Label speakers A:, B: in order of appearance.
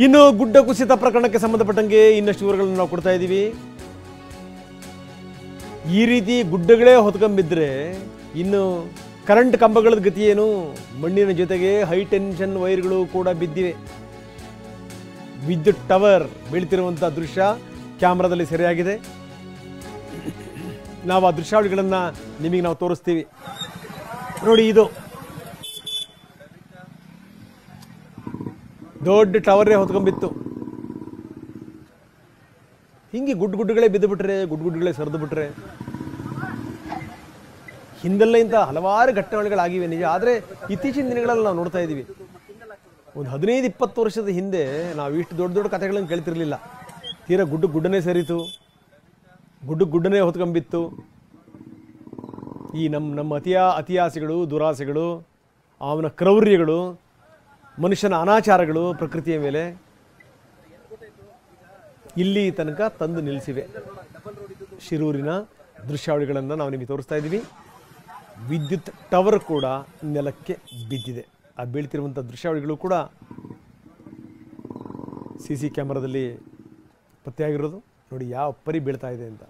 A: ಇನ್ನು ಗುಡ್ಡ ಕುಸಿತ ಪ್ರಕರಣಕ್ಕೆ ಸಂಬಂಧಪಟ್ಟಂಗೆ ಇನ್ನಷ್ಟು ವಿವರಗಳನ್ನು ನಾವು ಕೊಡ್ತಾ ಇದ್ದೀವಿ. ಈ ರೀತಿ ಗುಡ್ಡಗಳೇ ಹೊತ್ಕೊಂಡ್ಬಿದ್ರೆ ಇನ್ನು ಕರೆಂಟ್ ಕಂಬಗಳ ಗತಿ ಏನು? ಮಣ್ಣಿನ ಜೊತೆಗೆ ಹೈ ಟೆನ್ಷನ್ ವೈರ್ಗಳು ಕೂಡ ಬಿದ್ದಿವೆ. ವಿದ್ಯುತ್ ಟವರ್ ಬೀಳ್ತಿರುವಂಥ ದೃಶ್ಯ ಕ್ಯಾಮ್ರಾದಲ್ಲಿ ಸೆರೆಯಾಗಿದೆ. ನಾವು ಆ ದೃಶ್ಯಾವಳಿಗಳನ್ನು ನಿಮಗೆ ನಾವು ತೋರಿಸ್ತೀವಿ. ನೋಡಿ, ಇದು ದೊಡ್ಡ ಟವರೇ ಹೊತ್ಕೊಂಡ್ಬಿತ್ತು. ಹಿಂಗೆ ಗುಡ್ಡಗಳೇ ಬಿದ್ದುಬಿಟ್ರೆ, ಗುಡ್ಡಗಳೇ ಸರಿದು ಬಿಟ್ರೆ. ಹಿಂದೆಲ್ಲ ಇಂಥ ಹಲವಾರು ಘಟನೆಗಳಾಗಿವೆ ನಿಜ. ಆದರೆ ಇತ್ತೀಚಿನ ದಿನಗಳಲ್ಲಿ ನಾವು ನೋಡ್ತಾ ಇದ್ದೀವಿ. ಒಂದು 15-20 ವರ್ಷದ ಹಿಂದೆ ನಾವು ಇಷ್ಟು ದೊಡ್ಡ ದೊಡ್ಡ ಕಥೆಗಳನ್ನು ಕೇಳ್ತಿರ್ಲಿಲ್ಲ. ತೀರಾ ಗುಡ್ಡನೇ ಸರಿತು, ಗುಡ್ಡನೇ ಹೊತ್ಕೊಂಬಿತ್ತು. ಈ ನಮ್ಮ ಅತಿಯಾಸೆಗಳು, ದುರಾಸೆಗಳು, ಅವನ ಕ್ರೌರ್ಯಗಳು, ಮನುಷ್ಯನ ಅನಾಚಾರಗಳು ಪ್ರಕೃತಿಯ ಮೇಲೆ ಇಲ್ಲಿ ತನಕ ತಂದು ನಿಲ್ಲಿಸಿವೆ. ಶಿರೂರಿನ ದೃಶ್ಯಾವಳಿಗಳನ್ನು ನಾವು ನಿಮಗೆ ತೋರಿಸ್ತಾ ಇದ್ದೀವಿ. ವಿದ್ಯುತ್ ಟವರ್ ಕೂಡ ನೆಲಕ್ಕೆ ಬಿದ್ದಿದೆ. ಆ ಬೀಳ್ತಿರುವಂಥ ದೃಶ್ಯಾವಳಿಗಳು ಕೂಡ CC ಕ್ಯಾಮರಾದಲ್ಲಿ ಪತ್ತೆಯಾಗಿರೋದು. ನೋಡಿ ಯಾವ ಪರಿ ಬೀಳ್ತಾ ಇದೆ ಅಂತ.